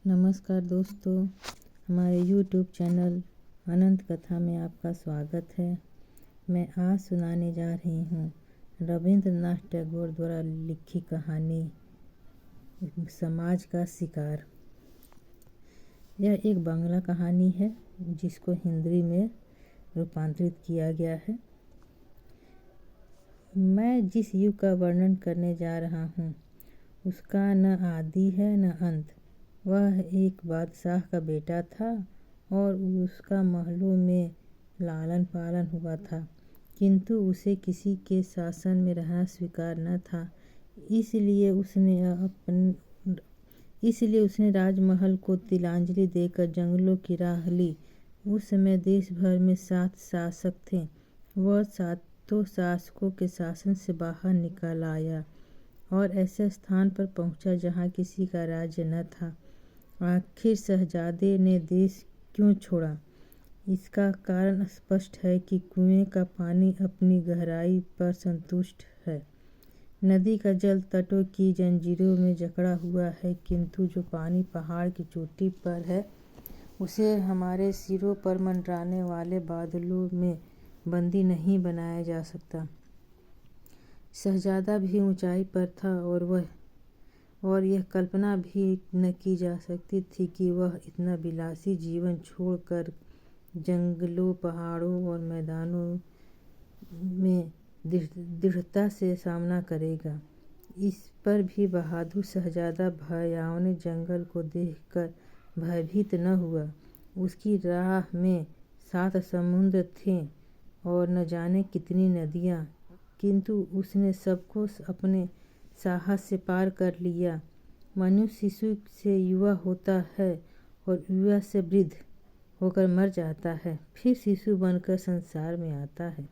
नमस्कार दोस्तों, हमारे YouTube चैनल अनंत कथा में आपका स्वागत है। मैं आज सुनाने जा रही हूँ रविंद्रनाथ टैगोर द्वारा लिखी कहानी समाज का शिकार। यह एक बांग्ला कहानी है जिसको हिंदी में रूपांतरित किया गया है। मैं जिस युग का वर्णन करने जा रहा हूँ उसका न आदि है न अंत। वह एक बादशाह का बेटा था और उसका महलों में लालन पालन हुआ था, किंतु उसे किसी के शासन में रहना स्वीकार न था। इसलिए उसने राजमहल को तिलांजलि देकर जंगलों की राह ली। उस समय देश भर में 7 शासक थे। वह 7 शासकों के शासन से बाहर निकल आया और ऐसे स्थान पर पहुंचा जहां किसी का राज्य न था। आखिर शहजादे ने देश क्यों छोड़ा? इसका कारण स्पष्ट है कि कुएं का पानी अपनी गहराई पर संतुष्ट है। नदी का जल तटों की जंजीरों में जकड़ा हुआ है, किंतु जो पानी पहाड़ की चोटी पर है उसे हमारे सिरों पर मंडराने वाले बादलों में बंदी नहीं बनाया जा सकता। शहजादा भी ऊंचाई पर था और यह कल्पना भी न की जा सकती थी कि वह इतना विलासी जीवन छोड़कर जंगलों, पहाड़ों और मैदानों में दृढ़ता से सामना करेगा। इस पर भी बहादुर शहजादा भयावने जंगल को देखकर भयभीत न हुआ। उसकी राह में 7 समुद्र थे और न जाने कितनी नदियाँ, किंतु उसने सबको अपने साहस से पार कर लिया। मनुष्य शिशु से युवा होता है और युवा से वृद्ध होकर मर जाता है, फिर शिशु बनकर संसार में आता है।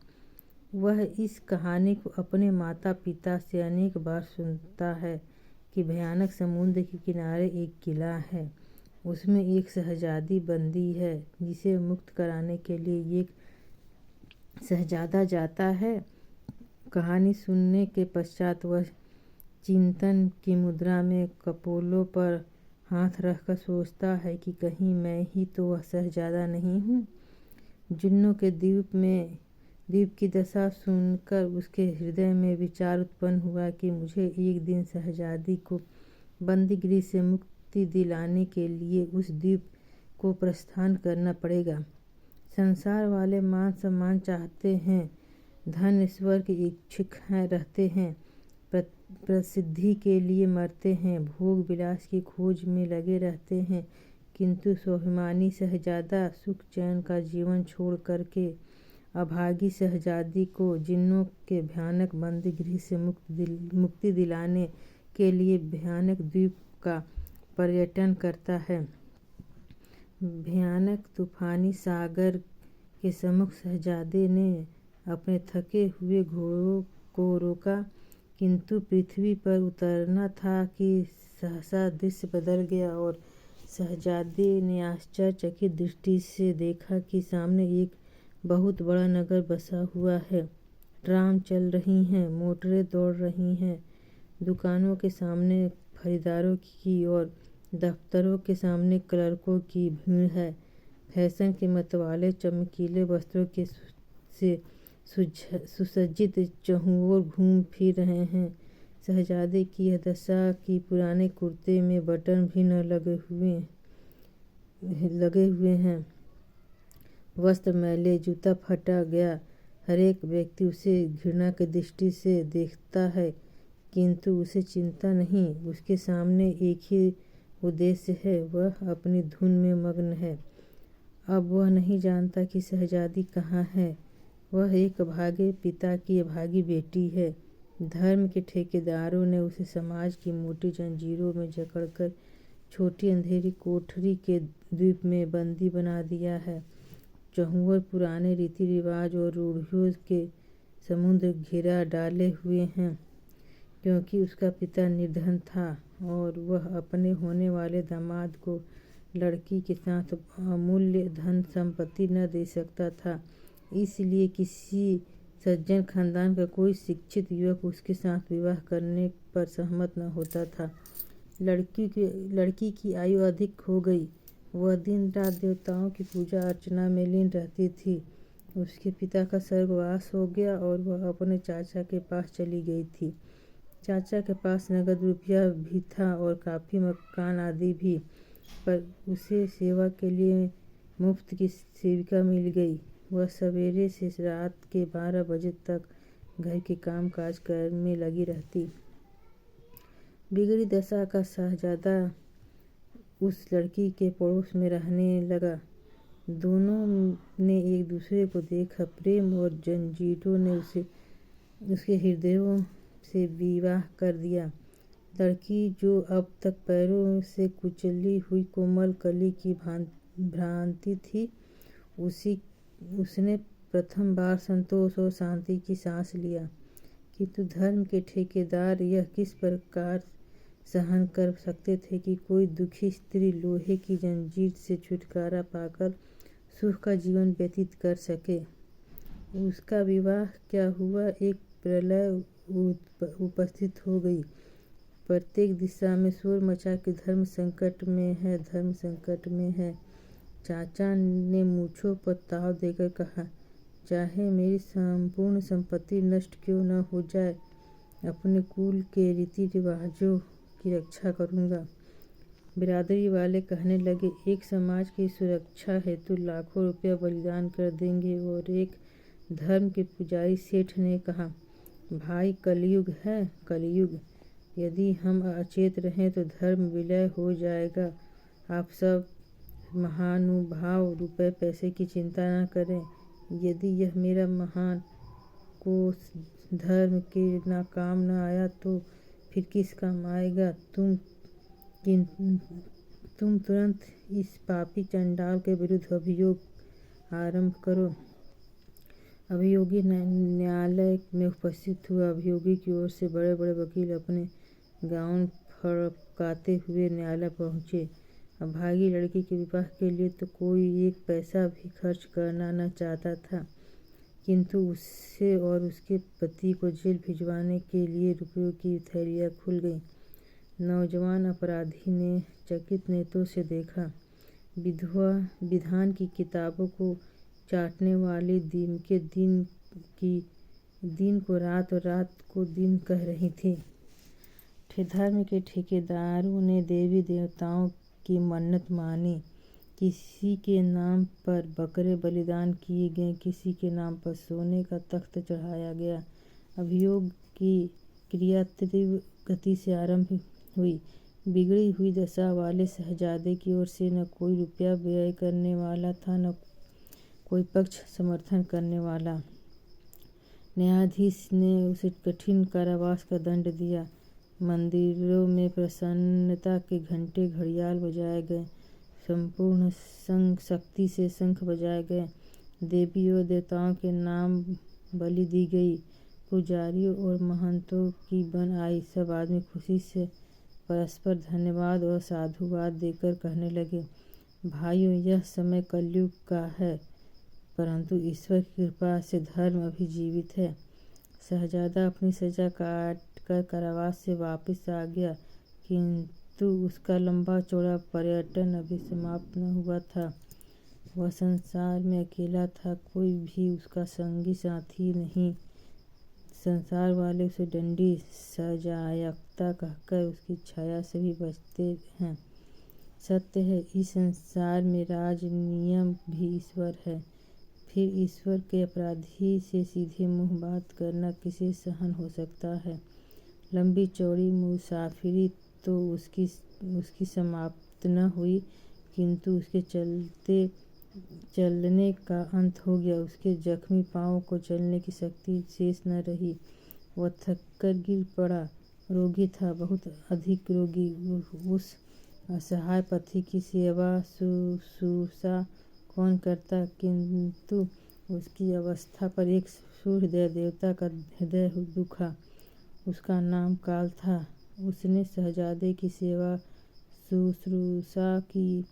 वह इस कहानी को अपने माता पिता से अनेक बार सुनता है कि भयानक समुद्र के किनारे एक किला है, उसमें एक शहजादी बंदी है जिसे मुक्त कराने के लिए एक शहजादा जाता है। कहानी सुनने के पश्चात वह चिंतन की मुद्रा में कपोलों पर हाथ रखकर सोचता है कि कहीं मैं ही तो वह शहजादा नहीं हूँ। जुन्नों के द्वीप की दशा सुनकर उसके हृदय में विचार उत्पन्न हुआ कि मुझे एक दिन शहजादी को बंदीगृह से मुक्ति दिलाने के लिए उस द्वीप को प्रस्थान करना पड़ेगा। संसार वाले मान सम्मान चाहते हैं, धन ऐश्वर्य के इच्छुक रहते हैं, प्रसिद्धि के लिए मरते हैं, भोग विलास की खोज में लगे रहते हैं, किंतु स्वाभिमानी शहजादा सुख चैन का जीवन छोड़ करके अभागी शहजादी को जिन्नों के भयानक बंदीगृह से मुक्ति दिलाने के लिए भयानक द्वीप का पर्यटन करता है। भयानक तूफानी सागर के सम्मुख शहजादे ने अपने थके हुए घोड़ों को रोका, किंतु पृथ्वी पर उतरना था कि सहसा दृश्य बदल गया और शहजादे ने आश्चर्यचकित दृष्टि से देखा कि सामने एक बहुत बड़ा नगर बसा हुआ है। ट्राम चल रही हैं, मोटरें दौड़ रही हैं, दुकानों के सामने खरीदारों की और दफ्तरों के सामने क्लर्कों की भीड़ है। फैशन के मतवाले चमकीले वस्त्रों से सुसज्जित चहुओर घूम फिर रहे हैं। शहजादे की यह दशा कि पुराने कुर्ते में बटन भी न लगे हुए हैं, वस्त्र मैले, जूता फटा गया, हर एक व्यक्ति उसे घृणा की दृष्टि से देखता है, किंतु उसे चिंता नहीं। उसके सामने एक ही उद्देश्य है, वह अपनी धुन में मग्न है। अब वह नहीं जानता कि शहजादी कहाँ है। वह एक अभागे पिता की अभागी बेटी है। धर्म के ठेकेदारों ने उसे समाज की मोटी जंजीरों में जकड़कर छोटी अंधेरी कोठरी के द्वीप में बंदी बना दिया है। चहुओर पुराने रीति रिवाज और रूढ़ियों के समुद्र घेरा डाले हुए हैं, क्योंकि उसका पिता निर्धन था और वह अपने होने वाले दामाद को लड़की के साथ अमूल्य धन संपत्ति न दे सकता था। इसलिए किसी सज्जन खानदान का कोई शिक्षित युवक उसके साथ विवाह करने पर सहमत न होता था। लड़की की आयु अधिक हो गई। वह दिन रात देवताओं की पूजा अर्चना में लीन रहती थी। उसके पिता का स्वर्गवास हो गया और वह अपने चाचा के पास चली गई थी। चाचा के पास नगद रुपया भी था और काफ़ी मकान आदि भी, पर उसे सेवा के लिए मुफ्त की सेविका मिल गई। वह सवेरे से रात के 12 बजे तक घर के काम काज में लगी रहती। बिगड़ी दशा का शहजादा उस लड़की के पड़ोस में रहने लगा। दोनों ने एक दूसरे को देखा। प्रेम और जंजीरों ने उसके हृदयों से विवाह कर दिया। लड़की जो अब तक पैरों से कुचली हुई कोमल कली की भ्रांति थी, उसने प्रथम बार संतोष और शांति की सांस लिया। किंतु धर्म के ठेकेदार यह किस प्रकार सहन कर सकते थे कि कोई दुखी स्त्री लोहे की जंजीर से छुटकारा पाकर सुख का जीवन व्यतीत कर सके। उसका विवाह क्या हुआ, एक प्रलय उपस्थित हो गई। प्रत्येक दिशा में शोर मचा कि धर्म संकट में है, धर्म संकट में है। चाचा ने मूंछों पर ताव देकर कहा, चाहे मेरी संपूर्ण संपत्ति नष्ट क्यों न हो जाए, अपने कुल के रीति रिवाजों की रक्षा करूंगा। बिरादरी वाले कहने लगे, एक समाज की सुरक्षा हेतु लाखों रुपया बलिदान कर देंगे। और एक धर्म के पुजारी सेठ ने कहा, भाई कलयुग है, कलयुग। यदि हम अचेत रहें तो धर्म विलय हो जाएगा। आप सब महानुभाव रुपए पैसे की चिंता न करें। यदि यह मेरा महान कोष धर्म के काम न आया तो फिर किस काम आएगा। तुम तुरंत इस पापी चंडाल के विरुद्ध अभियोग आरंभ करो। अभियोगी न्यायालय में उपस्थित हुआ। अभियोगी की ओर से बड़े बड़े वकील अपने गाउन फड़काते हुए न्यायालय पहुँचे। अभागी लड़की के विवाह के लिए तो कोई एक पैसा भी खर्च करना न चाहता था, किंतु उससे और उसके पति को जेल भिजवाने के लिए रुपयों की थैलियाँ खुल गईं। नौजवान अपराधी ने चकित नेत्रों से देखा। विधवा विधान की किताबों को चाटने वाली दिन को रात और रात को दिन कह रही थी। धर्म के ठेकेदारों ने देवी देवताओं की मन्नत मानी। किसी के नाम पर बकरे बलिदान किए गए, किसी के नाम पर सोने का तख्त चढ़ाया गया। अभियोग की क्रिया तीव्र गति से आरंभ हुई। बिगड़ी हुई दशा वाले शहजादे की ओर से न कोई रुपया व्यय करने वाला था, न कोई पक्ष समर्थन करने वाला। न्यायाधीश ने उसे कठिन कारावास का दंड दिया। मंदिरों में प्रसन्नता के घंटे घड़ियाल बजाए गए। संपूर्ण शक्ति से शंख बजाए गए। देवी और देवताओं के नाम बलि दी गई। पुजारियों और महंतों की बन आई। सब आदमी खुशी से परस्पर धन्यवाद और साधुवाद देकर कहने लगे, भाइयों, यह समय कलयुग का है, परंतु ईश्वर की कृपा से धर्म अभी जीवित है। शहजादा अपनी सजा काटकर कारावास से वापस आ गया, किंतु उसका लंबा चौड़ा पर्यटन अभी समाप्त न हुआ था। वह संसार में अकेला था, कोई भी उसका संगी साथी नहीं। संसार वाले उसे दंडी सजायकता कहकर उसकी छाया से भी बचते हैं। सत्य है, इस संसार में राज नियम भी ईश्वर है। फिर ईश्वर के अपराधी से सीधे मुंह बात करना किसे सहन हो सकता है। लंबी चौड़ी मुसाफिरी तो उसकी समाप्त न हुई, किंतु उसके चलने का अंत हो गया। उसके जख्मी पाँव को चलने की शक्ति शेष न रही। वह थककर गिर पड़ा। रोगी था, बहुत अधिक रोगी। उस असहाय पथी की सेवा शुश्रूषा कौन करता, किंतु उसकी अवस्था पर एक सुहृदय देवता का हृदय दुखा। उसका नाम काल था। उसने शहजादे की सेवा शुश्रूषा की।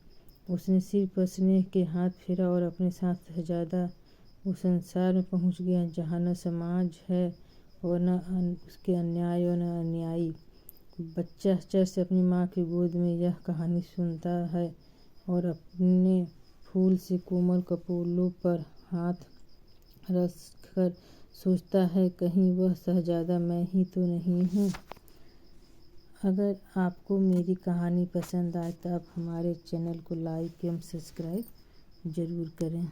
उसने सिर पर स्नेह के हाथ फेरा और अपने साथ शहजादा उस संसार में पहुंच गया जहाँ न समाज है और न उसके अन्याय और न अन्यायी। बच्चा चर से अपनी माँ की गोद में यह कहानी सुनता है और अपने फूल से कोमल कपोलों पर हाथ रखकर सोचता है, कहीं वह शहजादा मैं ही तो नहीं हूँ। अगर आपको मेरी कहानी पसंद आए तो आप हमारे चैनल को लाइक एवं सब्सक्राइब ज़रूर करें।